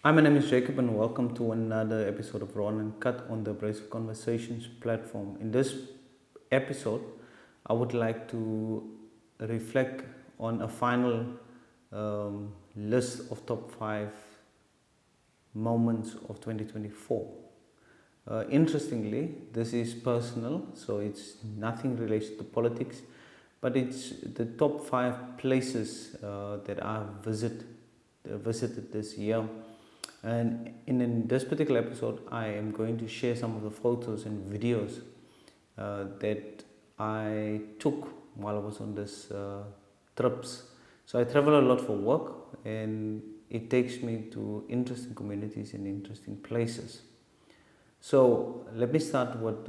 Hi, my name is Jacob, and welcome to another episode of Raw and Uncut on the Abrasive Conversations platform. In this episode, I would like to reflect on a final list of top 5 moments of 2024. Interestingly, this is personal, so it's nothing related to politics, but it's the top 5 places that I've visited this year. And in this particular episode, I am going to share some of the photos and videos that I took while I was on this trips. So I travel a lot for work, and it takes me to interesting communities and interesting places. So let me start with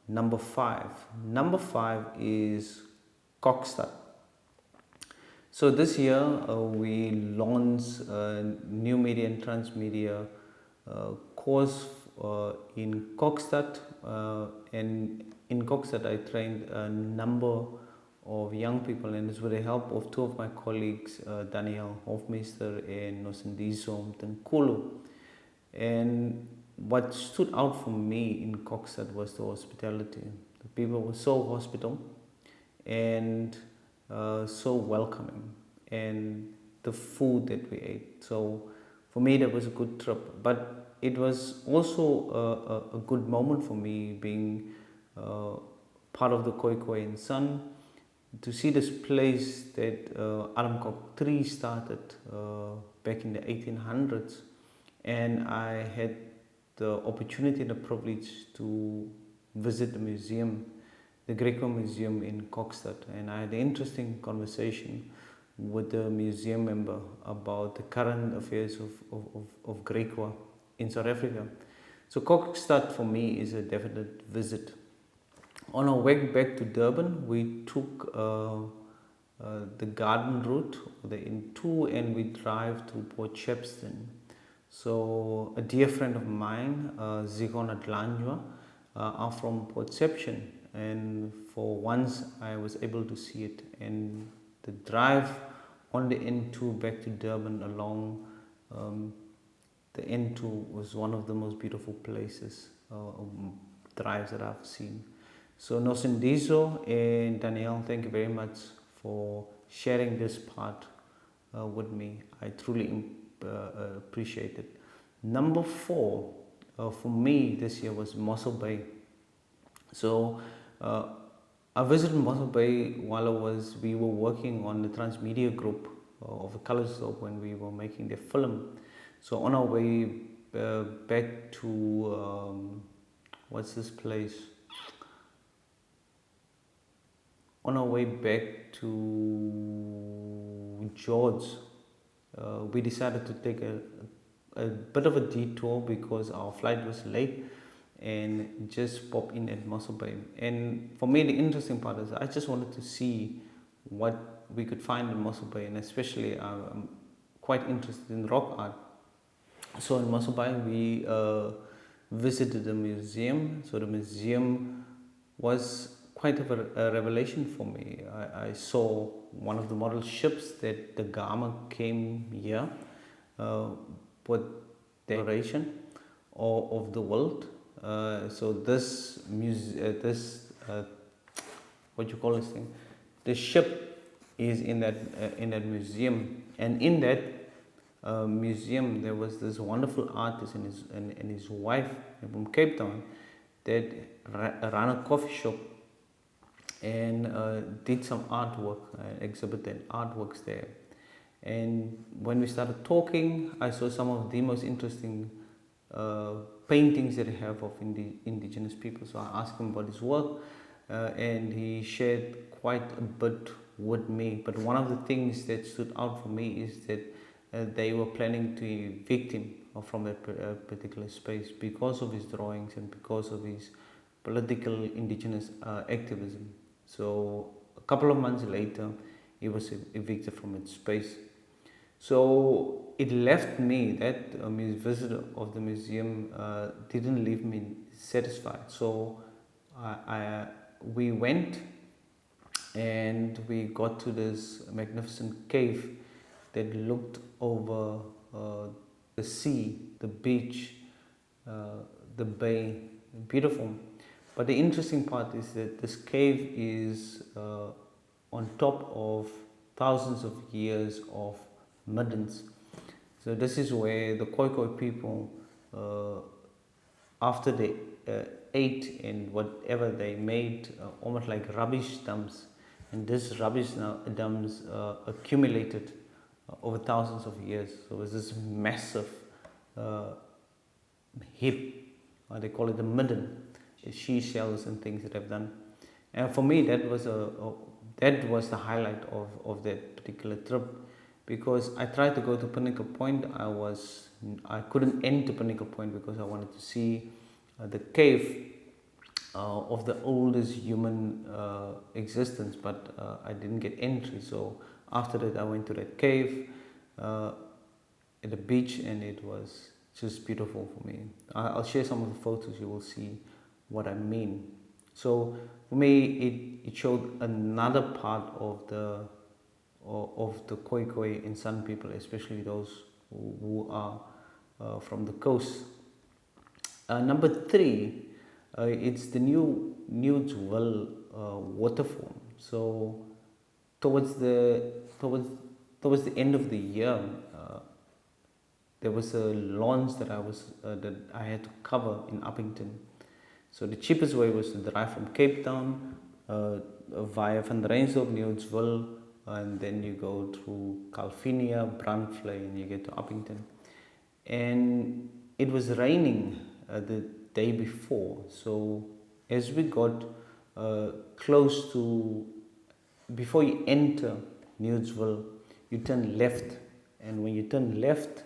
number 5. Number 5 is Kokstad. So this year we launched a new media and transmedia course in Kokstad, and in Kokstad I trained a number of young people, and it's with the help of two of my colleagues, Daniel Hofmeister and Nosendiso Mtenkulu. And what stood out for me in Kokstad was the hospitality. The people were so hospitable and so welcoming, and the food that we ate. So for me, that was a good trip. But it was also a good moment for me, being part of the Khoi and Son, to see this place that Aramkok 3 started back in the 1800s. And I had the opportunity and the privilege to visit the museum, the Greco Museum in Kokstad, and I had an interesting conversation with the museum member about the current affairs of Greco in South Africa. So Kokstad for me is a definite visit. On our way back to Durban, we took the garden route, the N2, and we drive to Port Shepstone. So a dear friend of mine, Zigona Dlanjwa, are from Port Shepstone, and for once I was able to see it. And the drive on the N2 back to Durban along the N2 was one of the most beautiful places, drives that I've seen. So Nosendiso and Danielle, thank you very much for sharing this part with me. I truly appreciate it. Number 4 for me this year was Mosselbay. So I visited Mosselbay while we were working on the transmedia group of the Colours Soap when we were making the film. So on our way back to what's this place? On our way back to George, we decided to take a bit of a detour because our flight was late, and just pop in at Mosselbay. And for me, the interesting part is I just wanted to see what we could find in Mosselbay, and especially I'm quite interested in rock art. So in Mosselbay, we visited the museum. So the museum was quite of a revelation for me. I saw one of the model ships that the Gama came here with declaration of the world. So this what you call this thing, the ship is in that museum, and in that museum there was this wonderful artist and his wife from Cape Town that ran a coffee shop and did some artwork, exhibited artworks there. And when we started talking, I saw some of the most interesting paintings that I have of indigenous people. So I asked him about his work, and he shared quite a bit with me. But one of the things that stood out for me is that they were planning to evict him from that particular space because of his drawings and because of his political indigenous activism. So a couple of months later, he was evicted from its space. So it left me, that visit of the museum didn't leave me satisfied. So we went and we got to this magnificent cave that looked over the sea, the beach, the bay, beautiful. But the interesting part is that this cave is on top of thousands of years of middens. So this is where the Khoikhoi people, after they ate and whatever they made, almost like rubbish dumps, and this rubbish dumps accumulated over thousands of years. So it was this massive heap, or they call it the midden, she shells and things that I've done. And for me, that was the highlight of that particular trip, because I tried to go to Pinnacle Point. I couldn't enter Pinnacle Point because I wanted to see the cave of the oldest human existence, but I didn't get entry. So after that, I went to that cave at the beach, and it was just beautiful for me. I'll share some of the photos. You will see what I mean. So for me, it showed another part of the Khoikhoi and San people, especially those who are from the coast. Number 3, it's the Nieuwoudtville waterfall. So towards the end of the year, there was a launch that I had to cover in Uppington. So the cheapest way was to drive from Cape Town via Van Rensdorp, Nieuwoudtville, and then you go through Calvinia, Brandvlei, and you get to Uppington. And it was raining the day before, so as we got close to, before you enter Nieuwoudtville, you turn left, and when you turn left,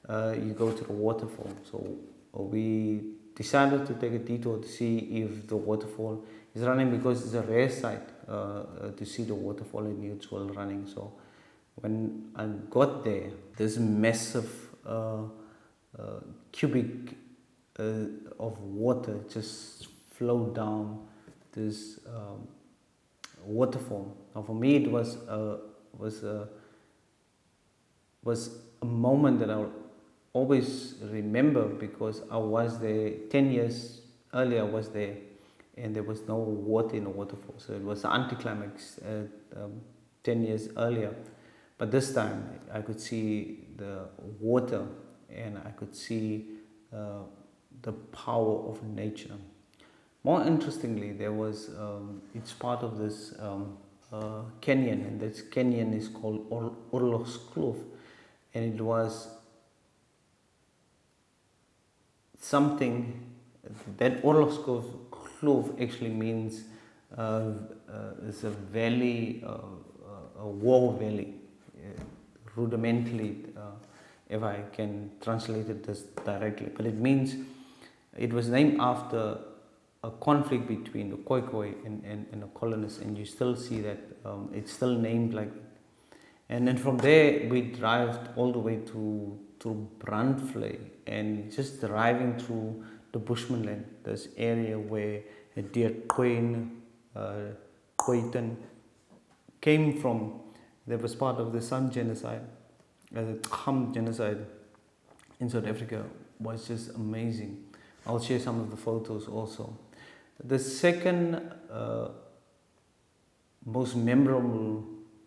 you go to the waterfall. So we decided to take a detour to see if the waterfall is running, because it's a rare sight to see the waterfall in Nieuwoudtville running. So when I got there, this massive cubic of water just flowed down this waterfall. Now for me, it was a moment that I'll always remember, because I was there 10 years earlier. I was there, and there was no water in the waterfall, so it was an anticlimax 10 years earlier. But this time I could see the water, and I could see the power of nature. More interestingly, there was it's part of this canyon, and this canyon is called Oorlogskloof, and it was something that Oorlogskloof actually means it's a valley, a war valley, rudimentally, if I can translate it this directly. But it means, it was named after a conflict between the Khoikhoi and the colonists, and you still see that it's still named like that. And then from there we drive all the way to Brandvlei, and just driving through the Bushmanland, this area where Deer Queen, Cloete came from. That was part of the San genocide, the Kham genocide in South Africa. Was just amazing. I'll share some of the photos also. The second most memorable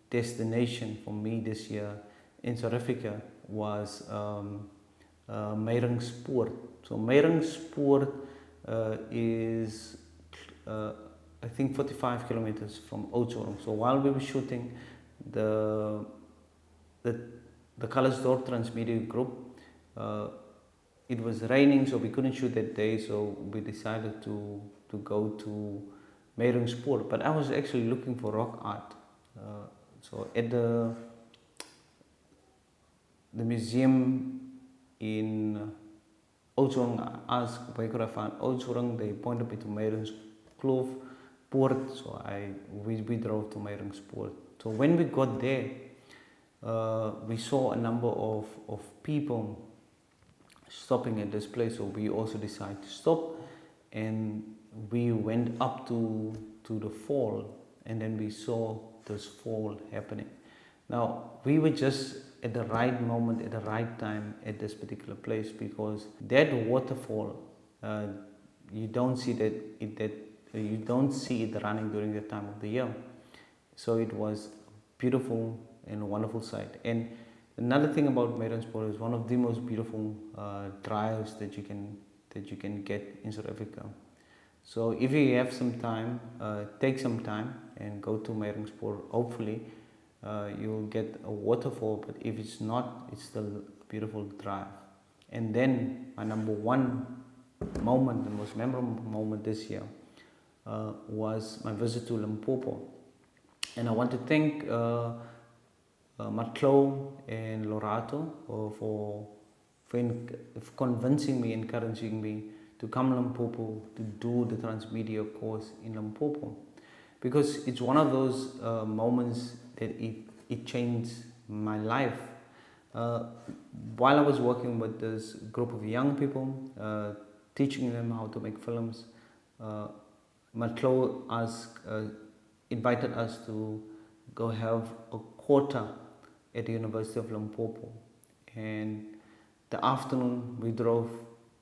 destination for me this year in South Africa was Meiringspoort. So Meiringspoort is I think 45 kilometers from Oudtshoorn. So while we were shooting the Colorsdorp Transmedia group, it was raining, so we couldn't shoot that day, so we decided to go to Meiringspoort. But I was actually looking for rock art. So at the museum in Oudtshoorn, I asked where could I find Oudtshoorn. They pointed me to Meiringspoort, so we drove to Meiringspoort. So when we got there, we saw a number of people stopping at this place, so we also decided to stop, and we went up to the fall, and then we saw this fall happening. Now we were just at the right moment, at the right time, at this particular place, because that waterfall, you don't see you don't see it running during the time of the year. So it was beautiful and a wonderful sight. And another thing about Meiringspoort is one of the most beautiful drives that you can get in South Africa. So if you have some time, take some time and go to Meiringspoort. Hopefully you'll get a waterfall, but if it's not, it's still a beautiful drive. And then my number one moment, the most memorable moment this year, was my visit to Limpopo. And I want to thank Matlo and Lorato for convincing me, encouraging me to come to Limpopo to do the transmedia course in Limpopo, because it's one of those moments that it changed my life. While I was working with this group of young people, teaching them how to make films, Matlo invited us to go have a kota at the University of Limpopo. And the afternoon we drove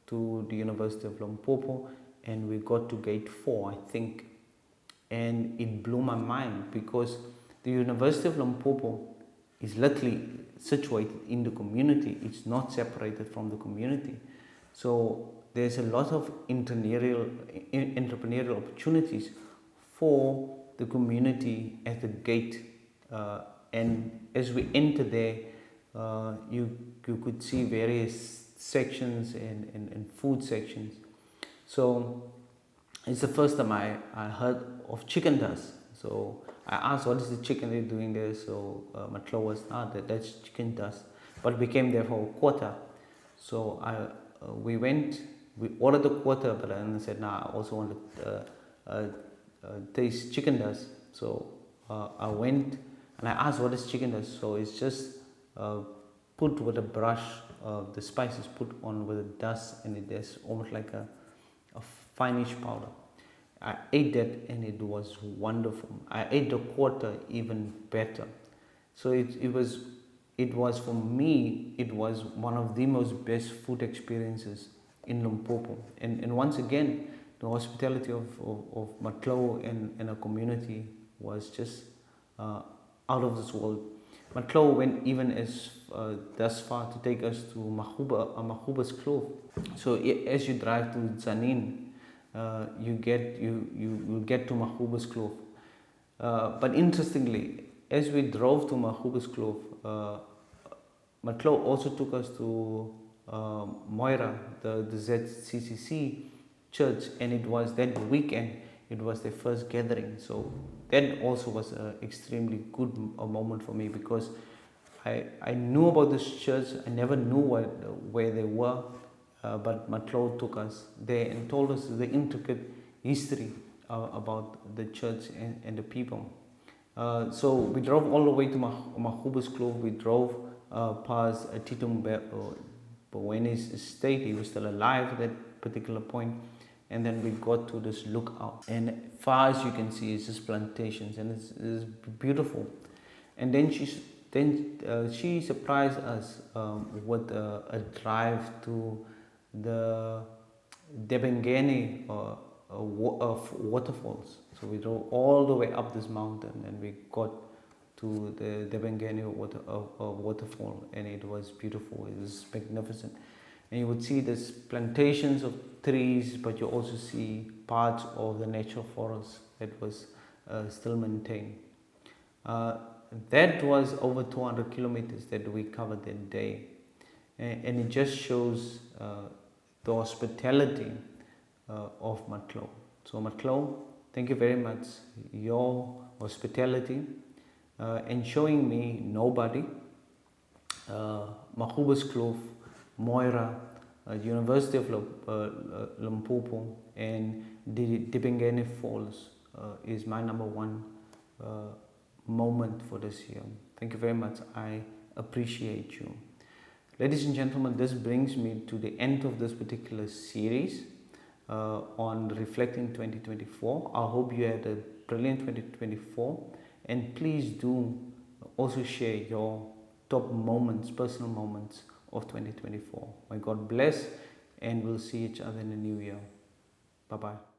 to the University of Limpopo and we got to gate 4, I think. And it blew my mind, because the University of Limpopo is literally situated in the community. It's not separated from the community. So there's a lot of entrepreneurial opportunities for the community at the gate. And as we enter there, you could see various sections and food sections. So it's the first time I heard of chicken dust. So I asked, what is the chicken they're doing there? So Matlo was, that's chicken dust. But we came there for a kota. So we ordered the kota, but then I said, I also want to taste chicken dust. So I went and I asked, what is chicken dust? So it's just put with a brush, the spices put on with the dust, and it is almost like a finish powder. I ate that and it was wonderful. I ate the kota even better. So it was for me, it was one of the most best food experiences in Limpopo. And once again, the hospitality of Matlo and a community was just out of this world. Matlo went even as thus far to take us to Mahuba's Kloof. So as you drive to Tzaneen, you get to Mahuba's Kloof. But interestingly, as we drove to Mahuba's Kloof, Matlo also took us to Moira, the ZCCC church, and it was that weekend, it was their first gathering. So that also was an extremely good moment for me, because I knew about this church. I never knew where they were, but Matlo took us there and told us the intricate history about the church and the people. So we drove all the way to Mahuba's Kloof. We drove past Tito Mbowene's estate. He was still alive at that particular point. And then we got to this lookout, and far as you can see, it's just plantations, and it's beautiful. And then she surprised us with a drive to the Debengeni waterfalls. So we drove all the way up this mountain, and we got to the Debengeni waterfall, and it was beautiful. It was magnificent. And you would see these plantations of trees, but you also see parts of the natural forest that was still maintained. That was over 200 kilometers that we covered that day. And it just shows the hospitality of Matlo. So Matlo, thank you very much. Your hospitality and showing me nobody, Mahuba's Kloof, Moira, University of Limpopo, and Dibengene Falls is my number one moment for this year. Thank you very much. I appreciate you. Ladies and gentlemen, this brings me to the end of this particular series on reflecting 2024. I hope you had a brilliant 2024, and please do also share your top moments, personal moments of 2024. May God bless, and we'll see each other in the new year. Bye bye.